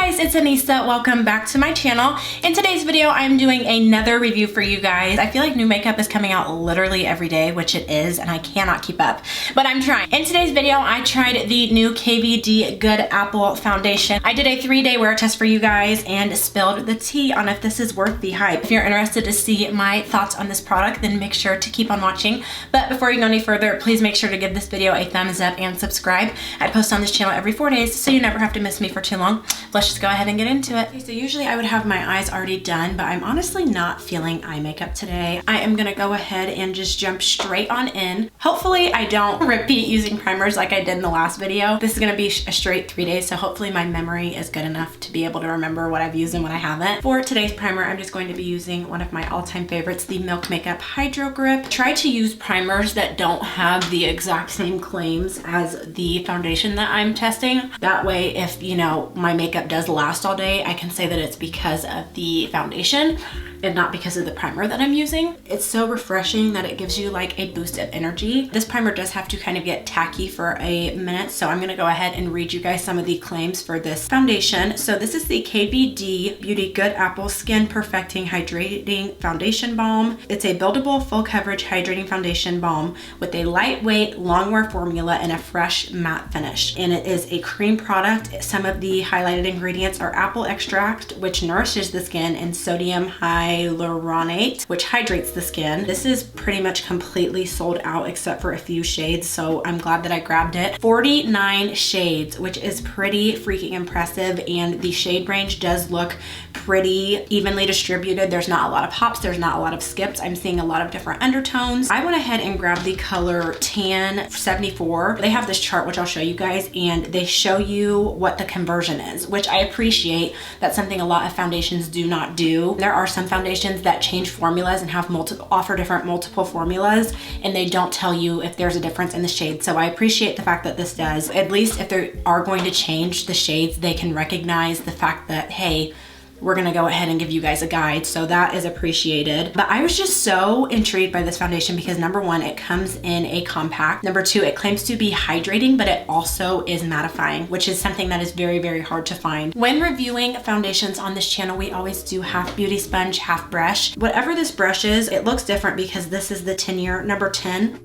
guys, it's Anissa. Welcome back to my channel. In today's video, I'm doing another review for you guys. I feel like new makeup is coming out literally every day, which it is, and I cannot keep up, but I'm trying. In today's video, I tried the new KVD Good Apple foundation. I did a 3-day wear test for you guys and spilled the tea on if this is worth the hype. If you're interested to see my thoughts on this product, then make sure to keep on watching. But before you go any further, please make sure to give this video a thumbs up and subscribe. I post on this channel every 4 days, so you never have to miss me for too long. Let's just go ahead and get into it. Okay, so usually I would have my eyes already done, but I'm honestly not feeling eye makeup today. I am gonna go ahead and just jump straight on in. Hopefully I don't repeat using primers like I did in the last video. This is gonna be a straight 3 days, so hopefully my memory is good enough to be able to remember what I've used and what I haven't. For today's primer, I'm just going to be using one of my all-time favorites, the Milk Makeup Hydro Grip. Try to use primers that don't have the exact same claims as the foundation that I'm testing. That way, if you know my makeup does last all day, I can say that it's because of the foundation and not because of the primer that I'm using. It's so refreshing that it gives you like a boost of energy. This primer does have to kind of get tacky for a minute, so I'm gonna go ahead and read you guys some of the claims for this foundation. So this is the KVD Beauty Good Apple Skin Perfecting Hydrating Foundation Balm. It's a buildable, full coverage hydrating foundation balm with a lightweight, long wear formula and a fresh matte finish. And it is a cream product. Some of the highlighted ingredients are apple extract, which nourishes the skin, and sodium hyaluronate, which hydrates the skin. This is pretty much completely sold out except for a few shades, so I'm glad that I grabbed it. 49 shades, which is pretty freaking impressive, and the shade range does look pretty evenly distributed. There's not a lot of pops, there's not a lot of skips. I'm seeing a lot of different undertones. I went ahead and grabbed the color Tan 74. They have this chart, which I'll show you guys, and they show you what the conversion is, which I appreciate. That's something a lot of foundations do not do. There are some foundations that change formulas and have offer different multiple formulas, and they don't tell you if there's a difference in the shade. So I appreciate the fact that this does. At least if they are going to change the shades, they can recognize the fact that, hey, we're gonna go ahead and give you guys a guide, so that is appreciated. But I was just so intrigued by this foundation because number one, it comes in a compact. Number two, it claims to be hydrating, but it also is mattifying, which is something that is very, very hard to find. When reviewing foundations on this channel, we always do half beauty sponge, half brush. Whatever this brush is, it looks different because this is the 10-year number 10.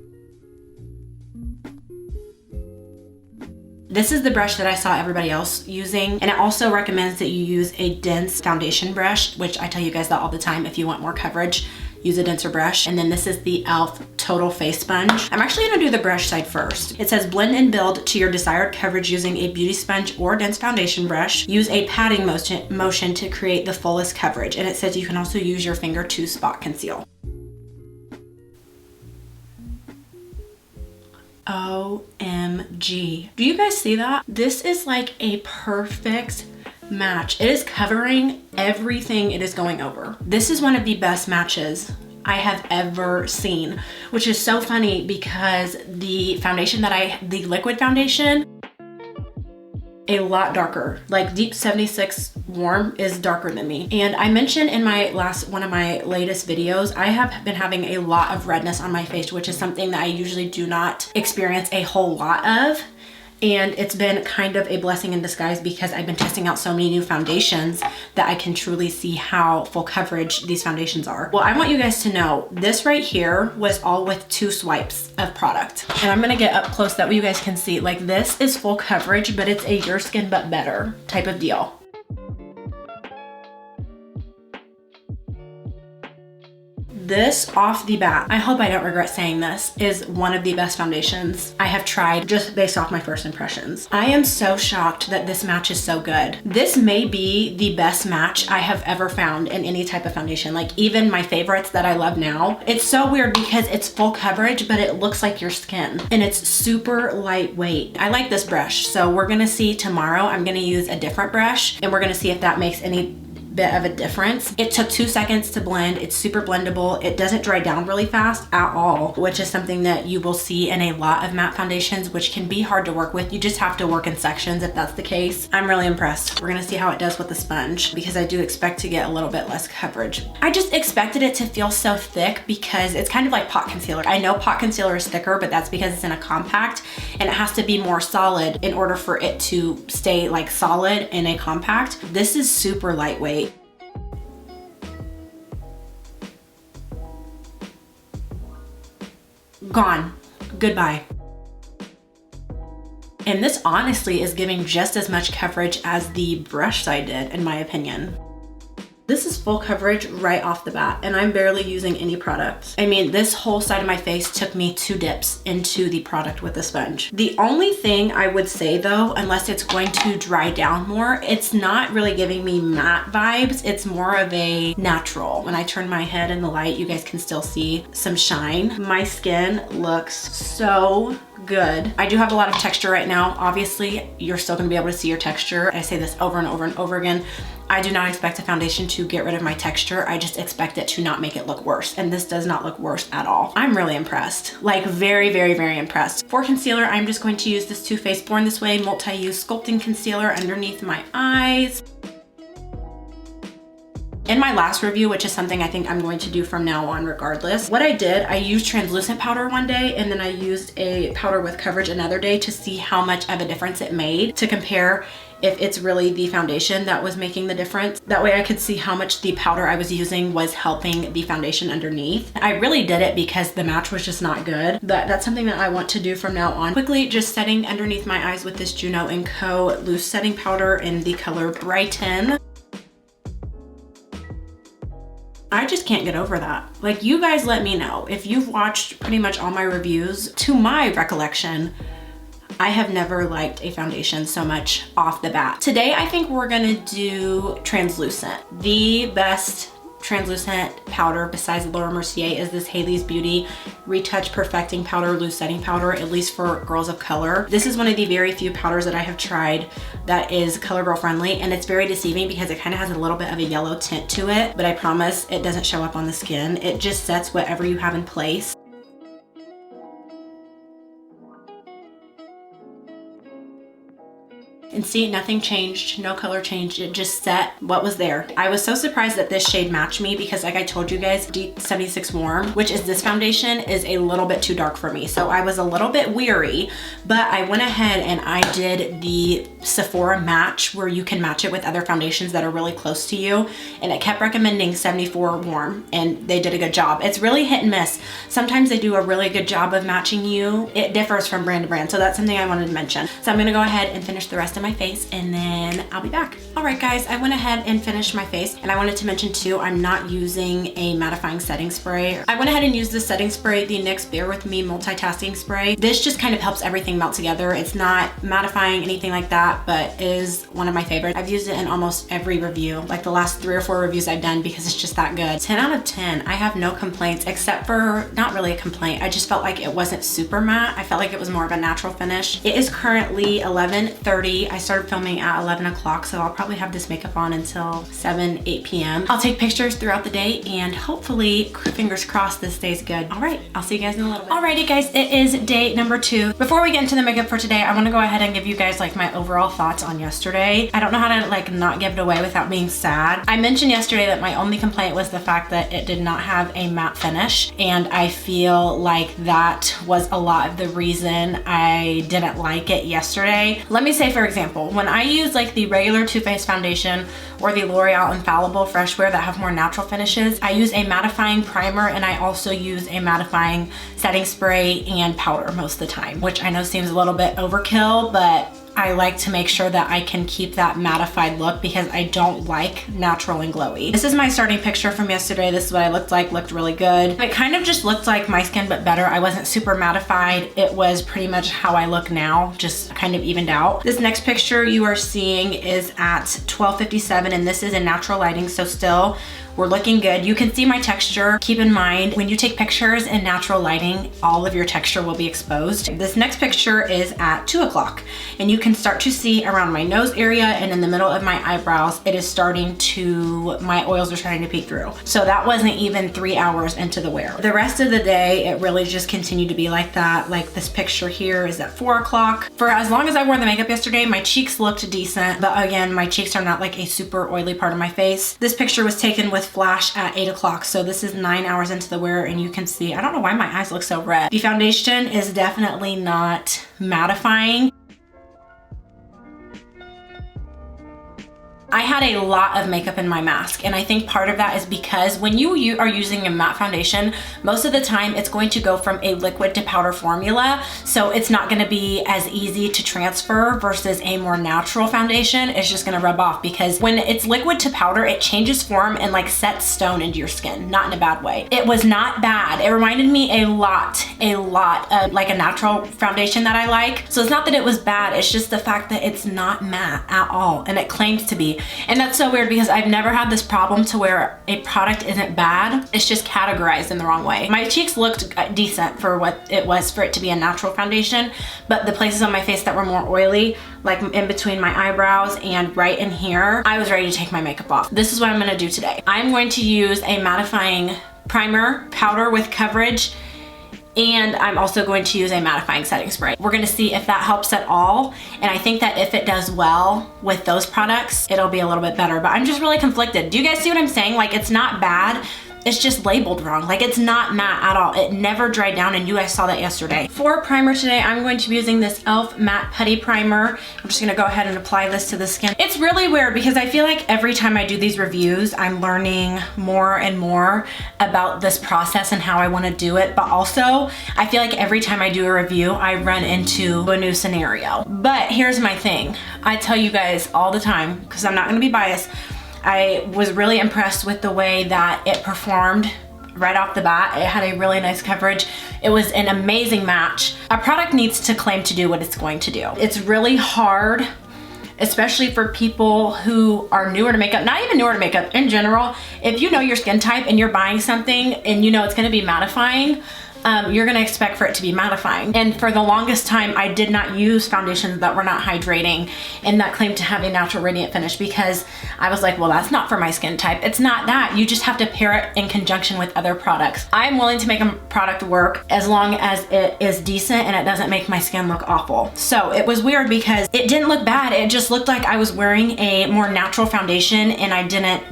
This is the brush that I saw everybody else using, and it also recommends that you use a dense foundation brush, which I tell you guys that all the time. If you want more coverage, use a denser brush. And then this is the e.l.f. Total Face Sponge. I'm actually gonna do the brush side first. It says blend and build to your desired coverage using a beauty sponge or dense foundation brush. Use a patting motion to create the fullest coverage. And it says you can also use your finger to spot conceal. OMG. Do you guys see that? This is like a perfect match. It is covering everything it is going over. This is one of the best matches I have ever seen, which is so funny because the foundation the liquid foundation, a lot darker. Like Deep 76 Warm is darker than me. And I mentioned in one of my latest videos, I have been having a lot of redness on my face, which is something that I usually do not experience a whole lot of. And it's been kind of a blessing in disguise because I've been testing out so many new foundations that I can truly see how full coverage these foundations are. Well, I want you guys to know this right here was all with 2 swipes of product. And I'm gonna get up close that way you guys can see. Like, this is full coverage, but it's a your skin but better type of deal. This off the bat, I hope I don't regret saying this, is one of the best foundations I have tried just based off my first impressions. I am so shocked that this match is so good. This may be the best match I have ever found in any type of foundation. Like even my favorites that I love now. It's so weird because it's full coverage, but it looks like your skin and it's super lightweight. I like this brush. So we're gonna see tomorrow, I'm gonna use a different brush and we're gonna see if that makes any bit of a difference. It took 2 seconds to blend. It's super blendable. It doesn't dry down really fast at all, which is something that you will see in a lot of matte foundations, which can be hard to work with. You just have to work in sections if that's the case. I'm really impressed. We're gonna see how it does with the sponge because I do expect to get a little bit less coverage. I just expected it to feel so thick because it's kind of like pot concealer. I know pot concealer is thicker, but that's because it's in a compact and it has to be more solid in order for it to stay like solid in a compact. This is super lightweight. Gone. Goodbye. And this honestly is giving just as much coverage as the brush side did, in my opinion. This is full coverage right off the bat, and I'm barely using any product. I mean, this whole side of my face took me 2 dips into the product with the sponge. The only thing I would say though, unless it's going to dry down more, it's not really giving me matte vibes. It's more of a natural. When I turn my head in the light, you guys can still see some shine. My skin looks so good. I do have a lot of texture right now. Obviously, you're still gonna be able to see your texture. I say this over and over and over again. I do not expect a foundation to get rid of my texture. I just expect it to not make it look worse. And this does not look worse at all. I'm really impressed. Like very, very, very impressed. For concealer, I'm just going to use this Too Faced Born This Way multi-use sculpting concealer underneath my eyes. In my last review, which is something I think I'm going to do from now on regardless, what I did, I used translucent powder one day and then I used a powder with coverage another day to see how much of a difference it made, to compare if it's really the foundation that was making the difference. That way I could see how much the powder I was using was helping the foundation underneath. I really did it because the match was just not good, but that's something that I want to do from now on. Quickly just setting underneath my eyes with this JUNO & Co. loose setting powder in the color Brighten. I just can't get over that. Like, you guys let me know. If you've watched pretty much all my reviews, to my recollection, I have never liked a foundation so much off the bat. Today, I think we're gonna do translucent. The best translucent powder besides Laura Mercier is this Hailey's Beauty Retouch Perfecting Powder Loose Setting Powder, at least for girls of color. This is one of the very few powders that I have tried that is CoverGirl friendly, and it's very deceiving because it kind of has a little bit of a yellow tint to it, but I promise it doesn't show up on the skin. It just sets whatever you have in place. And see, nothing changed, no color changed, it just set what was there. I was so surprised that this shade matched me because, like I told you guys, Deep 76 Warm, which is this foundation, is a little bit too dark for me. So I was a little bit weary, but I went ahead and I did the Sephora match where you can match it with other foundations that are really close to you. And it kept recommending 74 Warm, and they did a good job. It's really hit and miss. Sometimes they do a really good job of matching you. It differs from brand to brand. So that's something I wanted to mention. So I'm gonna go ahead and finish the rest of my face and then I'll be back. All right guys, I went ahead and finished my face, and I wanted to mention too, I'm not using a mattifying setting spray. I went ahead and used the setting spray, the NYX Bear With Me Multitasking Spray. This just kind of helps everything melt together. It's not mattifying, anything like that, but is one of my favorites. I've used it in almost every review, like the last 3 or 4 reviews I've done, because it's just that good. 10 out of 10. I have no complaints, except for, not really a complaint, I just felt like it wasn't super matte. I felt like it was more of a natural finish. It is currently 11:30. I started filming at 11 o'clock, so I'll probably have this makeup on until 7, 8 p.m. I'll take pictures throughout the day, and hopefully, fingers crossed, this stays good. All right, I'll see you guys in a little bit. Alrighty guys, it is day number 2. Before we get into the makeup for today, I wanna go ahead and give you guys like my overall thoughts on yesterday. I don't know how to like not give it away without being sad. I mentioned yesterday that my only complaint was the fact that it did not have a matte finish, and I feel like that was a lot of the reason I didn't like it yesterday. Let me say, for example, when I use like the regular Too Faced foundation or the L'Oreal Infallible Fresh Wear that have more natural finishes, I use a mattifying primer, and I also use a mattifying setting spray and powder most of the time, which I know seems a little bit overkill, but I like to make sure that I can keep that mattified look because I don't like natural and glowy. This is my starting picture from yesterday. This is what I looked like, looked really good. It kind of just looked like my skin, but better. I wasn't super mattified. It was pretty much how I look now, just kind of evened out. This next picture you are seeing is at 12:57, and this is in natural lighting, so still, we're looking good. You can see my texture. Keep in mind, when you take pictures in natural lighting, all of your texture will be exposed. This next picture is at 2 o'clock, and you can can start to see around my nose area and in the middle of my eyebrows, it is starting to, my oils are starting to peek through. So that wasn't even 3 hours into the wear. The rest of the day, it really just continued to be like that. Like this picture here is at 4 o'clock. For as long as I wore the makeup yesterday, my cheeks looked decent, but again, my cheeks are not like a super oily part of my face. This picture was taken with flash at 8 o'clock. So this is 9 hours into the wear, and you can see, I don't know why my eyes look so red. The foundation is definitely not mattifying. I had a lot of makeup in my mask, and I think part of that is because when you are using a matte foundation, most of the time it's going to go from a liquid to powder formula, so it's not going to be as easy to transfer versus a more natural foundation. It's just going to rub off because when it's liquid to powder, it changes form and like sets stone into your skin, not in a bad way. It was not bad. It reminded me a lot of like a natural foundation that I like. So it's not that it was bad, it's just the fact that it's not matte at all, and it claims to be. And that's so weird because I've never had this problem to where a product isn't bad, it's just categorized in the wrong way. My cheeks looked decent for what it was for it to be a natural foundation, but the places on my face that were more oily, like in between my eyebrows and right in here, I was ready to take my makeup off. This is what I'm gonna do today. I'm going to use a mattifying primer, powder with coverage, and I'm also going to use a mattifying setting spray. We're gonna see if that helps at all, and I think that if it does well with those products, it'll be a little bit better, but I'm just really conflicted. Do you guys see what I'm saying? Like, it's not bad, it's just labeled wrong. Like, it's not matte at all. It never dried down, and you guys saw that yesterday. For primer today, I'm going to be using this e.l.f. Matte Putty Primer. I'm just gonna go ahead and apply this to the skin. It's really weird because I feel like every time I do these reviews, I'm learning more and more about this process and how I wanna do it, but also, I feel like every time I do a review, I run into a new scenario. But here's my thing. I tell you guys all the time, because I'm not gonna be biased, I was really impressed with the way that it performed right off the bat. It had a really nice coverage. It was an amazing match. A product needs to claim to do what it's going to do. It's really hard, especially for people who are newer to makeup, not even newer to makeup, in general. If you know your skin type and you're buying something and you know it's gonna be mattifying, you're gonna expect for it to be mattifying. And for the longest time, I did not use foundations that were not hydrating and that claimed to have a natural radiant finish because I was like, well, that's not for my skin type. It's not that. You just have to pair it in conjunction with other products. I'm willing to make a product work as long as it is decent and it doesn't make my skin look awful. So it was weird because it didn't look bad. It just looked like I was wearing a more natural foundation and I didn't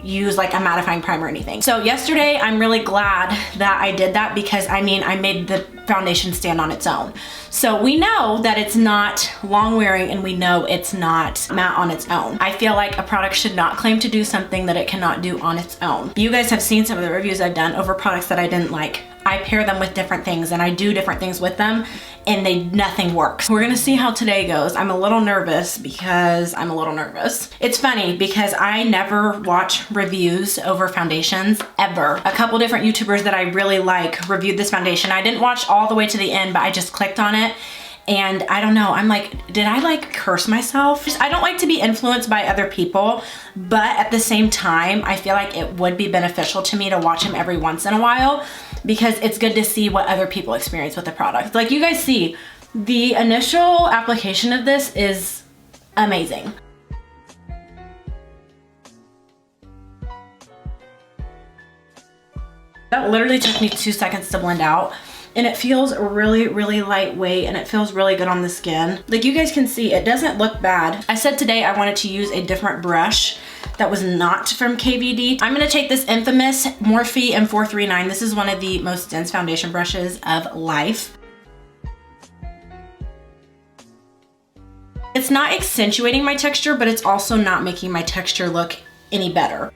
use like a mattifying primer or anything. So yesterday, I'm really glad that I did that because I mean, I made the foundation stand on its own. So we know that it's not long wearing and we know it's not matte on its own. I feel like a product should not claim to do something that it cannot do on its own. You guys have seen some of the reviews I've done over products that I didn't like. I pair them with different things and I do different things with them and nothing works. We're gonna see how today goes. I'm a little nervous because I'm a little nervous. It's funny because I never watch reviews over foundations ever. A couple different YouTubers that I really like reviewed this foundation. I didn't watch all the way to the end, but I just clicked on it. And I don't know, I'm like, did I like curse myself? I don't like to be influenced by other people, but at the same time, I feel like it would be beneficial to me to watch them every once in a while because it's good to see what other people experience with the product. Like you guys see, the initial application of this is amazing. That literally took me 2 seconds to blend out. And it feels really, really lightweight and it feels really good on the skin. Like you guys can see, it doesn't look bad. I said today I wanted to use a different brush that was not from KVD. I'm gonna take this infamous Morphe M439. This is one of the most dense foundation brushes of life. It's not accentuating my texture, but it's also not making my texture look any better.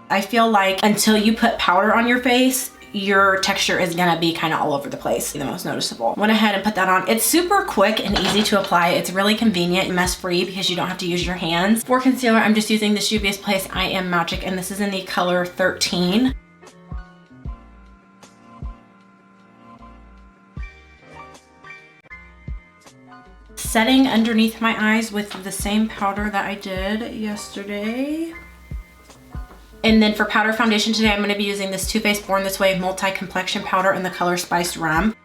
I feel like until you put powder on your face, your texture is gonna be kind of all over the place, the most noticeable. Went ahead and put that on. It's super quick and easy to apply. It's really convenient and mess-free because you don't have to use your hands. For concealer, I'm just using this JUVIA'S Place I Am Magic, and this is in the color 13. Setting underneath my eyes with the same powder that I did yesterday. And then for powder foundation today, I'm gonna be using this Too Faced Born This Way Multi Complexion Powder in the color Spiced Rum.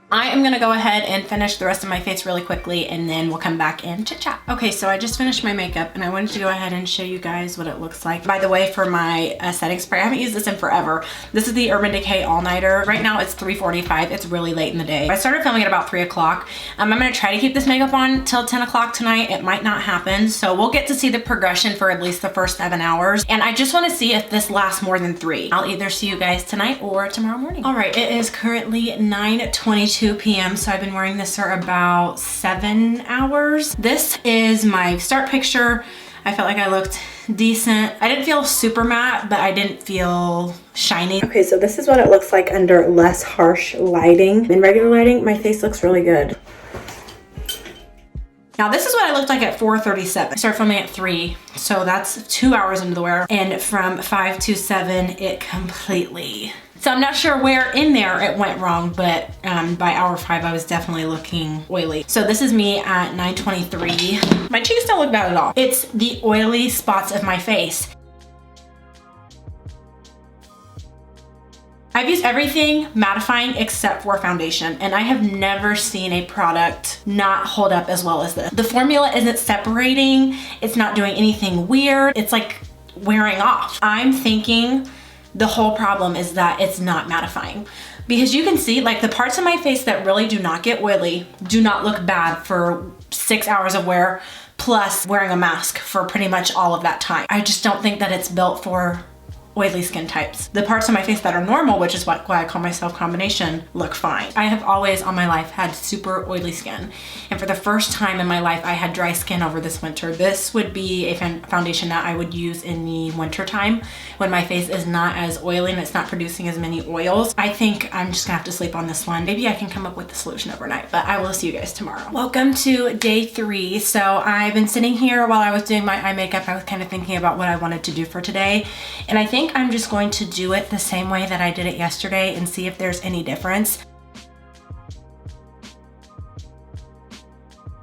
I am gonna go ahead and finish the rest of my face really quickly and then we'll come back and chit chat. Okay, so I just finished my makeup and I wanted to go ahead and show you guys what it looks like. By the way, for my setting spray, I haven't used this in forever. This is the Urban Decay All Nighter. Right now it's 3:45, it's really late in the day. I started filming at about 3 o'clock. I'm gonna try to keep this makeup on till 10 o'clock tonight. It might not happen, so we'll get to see the progression for at least the first 7 hours. And I just wanna see if this lasts more than 3. I'll either see you guys tonight or tomorrow morning. All right, it is currently 9:22 p.m. so I've been wearing this for about 7 hours. This is my start picture. I felt like I looked decent. I didn't feel super matte, but I didn't feel shiny. Okay, so this is what it looks like under less harsh lighting. In regular lighting, my face looks really good. Now this is what I looked like at 4:37. I started filming at 3, so that's 2 hours into the wear. And from 5 to 7, it completely. So I'm not sure where in there it went wrong, but by hour 5, I was definitely looking oily. So this is me at 9:23. My cheeks don't look bad at all. It's the oily spots of my face. I've used everything mattifying except for foundation, and I have never seen a product not hold up as well as this. The formula isn't separating, it's not doing anything weird, it's like wearing off. I'm thinking the whole problem is that it's not mattifying. Because you can see, like, the parts of my face that really do not get oily do not look bad for 6 hours of wear, plus wearing a mask for pretty much all of that time. I just don't think that it's built for oily skin types. The parts of my face that are normal, which is why I call myself combination, look fine. I have always on my life had super oily skin. And for the first time in my life, I had dry skin over this winter. This would be a foundation that I would use in the winter time when my face is not as oily and it's not producing as many oils. I think I'm just gonna have to sleep on this one. Maybe I can come up with the solution overnight, but I will see you guys tomorrow. Welcome to day 3. So I've been sitting here while I was doing my eye makeup. I was kind of thinking about what I wanted to do for today. And I think I'm just going to do it the same way that I did it yesterday and see if there's any difference.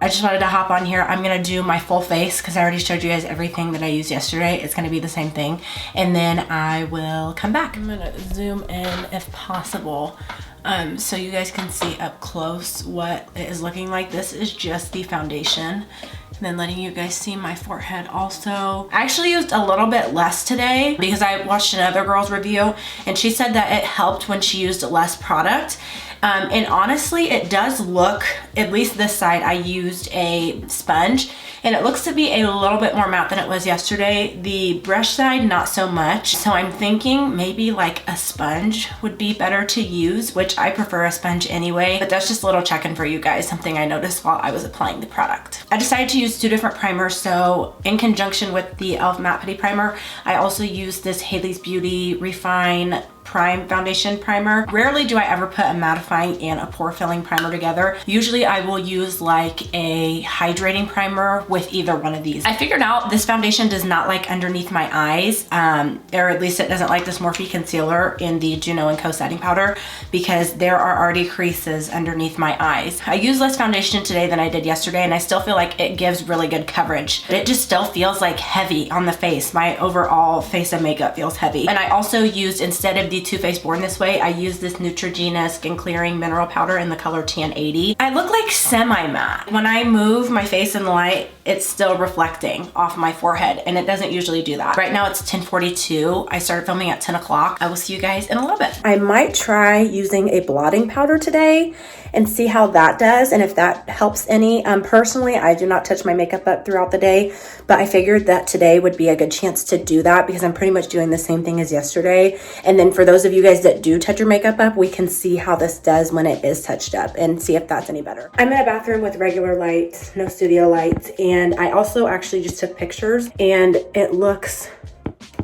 I just wanted to hop on here. I'm gonna do my full face because I already showed you guys everything that I used yesterday. It's gonna be the same thing. And then I will come back. I'm gonna zoom in if possible so you guys can see up close what it is looking like. This is just the foundation. And then letting you guys see my forehead also. I actually used a little bit less today because I watched another girl's review and she said that it helped when she used less product. And honestly, it does look, at least this side, I used a sponge and it looks to be a little bit more matte than it was yesterday. The brush side, not so much. So I'm thinking maybe like a sponge would be better to use, which I prefer a sponge anyway, but that's just a little check-in for you guys, something I noticed while I was applying the product. I decided to use 2 different primers. So in conjunction with the e.l.f. Matte Putty Primer, I also used this Haley's Beauty Refine Prime Foundation Primer. Rarely do I ever put a mattifying and a pore filling primer together. Usually I will use like a hydrating primer with either one of these. I figured out this foundation does not like underneath my eyes, or at least it doesn't like this Morphe concealer in the JUNO & Co setting powder because there are already creases underneath my eyes. I used less foundation today than I did yesterday and I still feel like it gives really good coverage. It just still feels like heavy on the face. My overall face of makeup feels heavy. And I also used, instead of the Too Faced Born This Way, I used this NEUTROGENA Skin Clearing Mineral Powder in the color Tan 80. I look like semi-matte. When I move my face in the light, it's still reflecting off my forehead and it doesn't usually do that. Right now it's 10:42. I started filming at 10 o'clock. I will see you guys in a little bit. I might try using a blotting powder today and see how that does and if that helps any. Personally, I do not touch my makeup up throughout the day, but I figured that today would be a good chance to do that because I'm pretty much doing the same thing as yesterday. And then for those of you guys that do touch your makeup up, we can see how this does when it is touched up and see if that's any better. I'm in a bathroom with regular lights, no studio lights, and I also actually just took pictures and it looks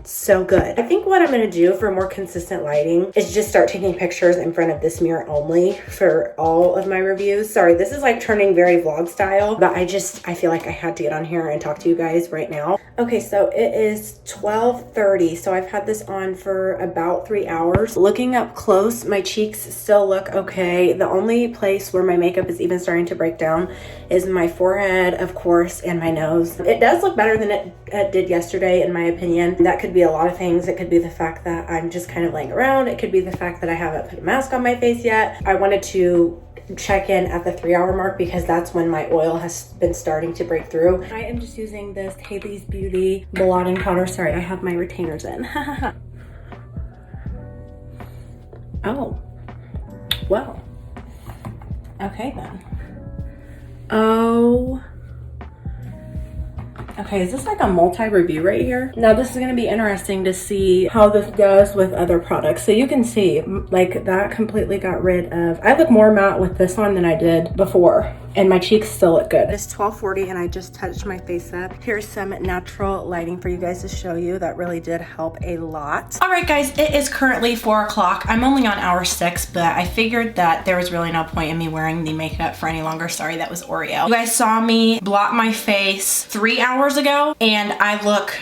so good. I think what I'm gonna do for more consistent lighting is just start taking pictures in front of this mirror only for all of my reviews. Sorry, this is like turning very vlog style, but I feel like I had to get on here and talk to you guys right now. Okay, so it is 12:30, so I've had this on for about 3 hours. Looking up close, my cheeks still look okay. The only place where my makeup is even starting to break down is my forehead, of course, and my nose. It does look better than it did yesterday, in my opinion. That could be be a lot of things. It could be the fact that I'm just kind of laying around. It could be the fact that I haven't put a mask on my face yet. I wanted to check in at the 3-hour mark because that's when my oil has been starting to break through. I am just using this Haley's Beauty blotting powder. Sorry, I have my retainers in. Oh, well, okay then. Oh, okay, is this like a multi-review right here? Now this is gonna be interesting to see how this does with other products. So you can see, like, that completely got rid of, I look more matte with this on than I did before, and my cheeks still look good. It's 12:40 and I just touched my face up. Here's some natural lighting for you guys to show you. That really did help a lot. All right guys, it is currently 4 o'clock. I'm only on hour 6, but I figured that there was really no point in me wearing the makeup for any longer. Sorry, that was Oreo. You guys saw me blot my face 3 hours ago and I look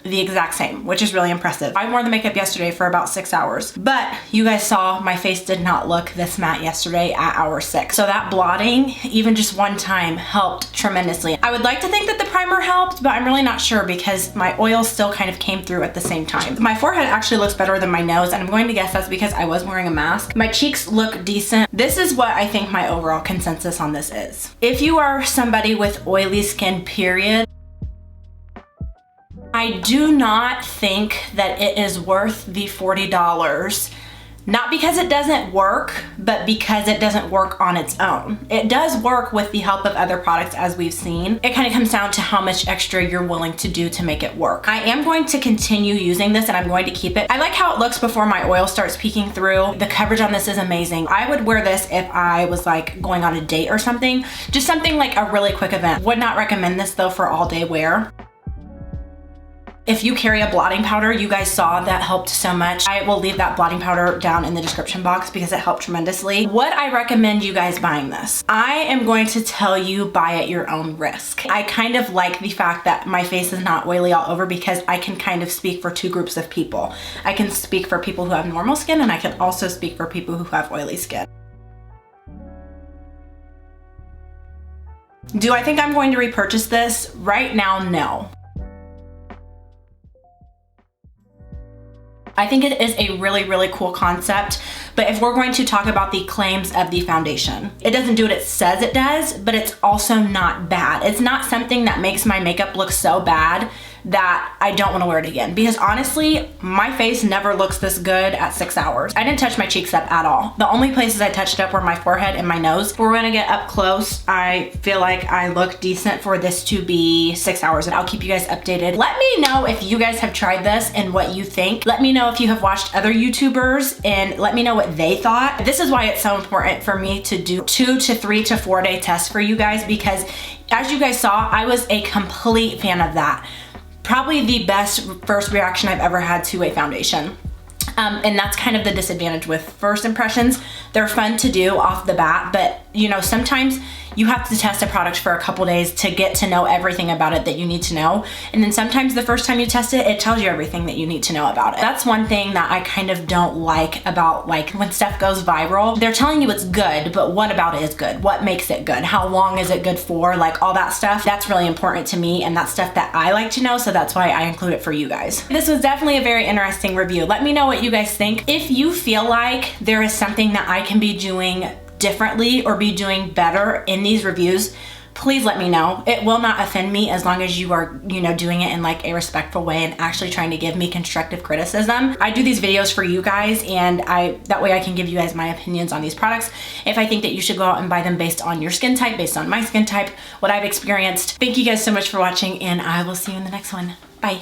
the exact same, which is really impressive. I wore the makeup yesterday for about 6 hours, but you guys saw my face did not look this matte yesterday at hour 6. So that blotting, even just one time, helped tremendously. I would like to think that the primer helped, but I'm really not sure because my oil still kind of came through at the same time. My forehead actually looks better than my nose, and I'm going to guess that's because I was wearing a mask. My cheeks look decent. This is what I think my overall consensus on this is. If you are somebody with oily skin, period, I do not think that it is worth the $40. Not because it doesn't work, but because it doesn't work on its own. It does work with the help of other products, as we've seen. It kind of comes down to how much extra you're willing to do to make it work. I am going to continue using this and I'm going to keep it. I like how it looks before my oil starts peeking through. The coverage on this is amazing. I would wear this if I was like going on a date or something. Just something like a really quick event. Would not recommend this though for all day wear. If you carry a blotting powder, you guys saw that helped so much. I will leave that blotting powder down in the description box because it helped tremendously. Would I recommend you guys buying this? I am going to tell you, buy at your own risk. I kind of like the fact that my face is not oily all over because I can kind of speak for two groups of people. I can speak for people who have normal skin and I can also speak for people who have oily skin. Do I think I'm going to repurchase this? Right now, no. I think it is a really, really cool concept, but if we're going to talk about the claims of the foundation, it doesn't do what it says it does, but it's also not bad. It's not something that makes my makeup look so bad that I don't want to wear it again, because honestly, my face never looks this good at 6 hours. I didn't touch my cheeks up at all. The only places I touched up were my forehead and my nose. If we're gonna get up close, I feel like I look decent for this to be 6 hours, and I'll keep you guys updated. Let me know if you guys have tried this and what you think. Let me know if you have watched other YouTubers and let me know what they thought. This is why it's so important for me to do 2 to 3 to 4 day tests for you guys, because as you guys saw, I was a complete fan of that. Probably the best first reaction I've ever had to a foundation. And that's kind of the disadvantage with first impressions. They're fun to do off the bat, but you know, sometimes you have to test a product for a couple days to get to know everything about it that you need to know. And then sometimes the first time you test it, it tells you everything that you need to know about it. That's one thing that I kind of don't like about like when stuff goes viral. They're telling you it's good, but what about it is good? What makes it good? How long is it good for? Like all that stuff. That's really important to me, and that's stuff that I like to know, so that's why I include it for you guys. This was definitely a very interesting review. Let me know what you guys think. If you feel like there is something that I can be doing differently or be doing better in these reviews, please let me know. It will not offend me as long as you are, you know, doing it in like a respectful way and actually trying to give me constructive criticism. I do these videos for you guys, and that way I can give you guys my opinions on these products. If I think that you should go out and buy them based on your skin type, based on my skin type, what I've experienced. Thank you guys so much for watching, and I will see you in the next one. Bye.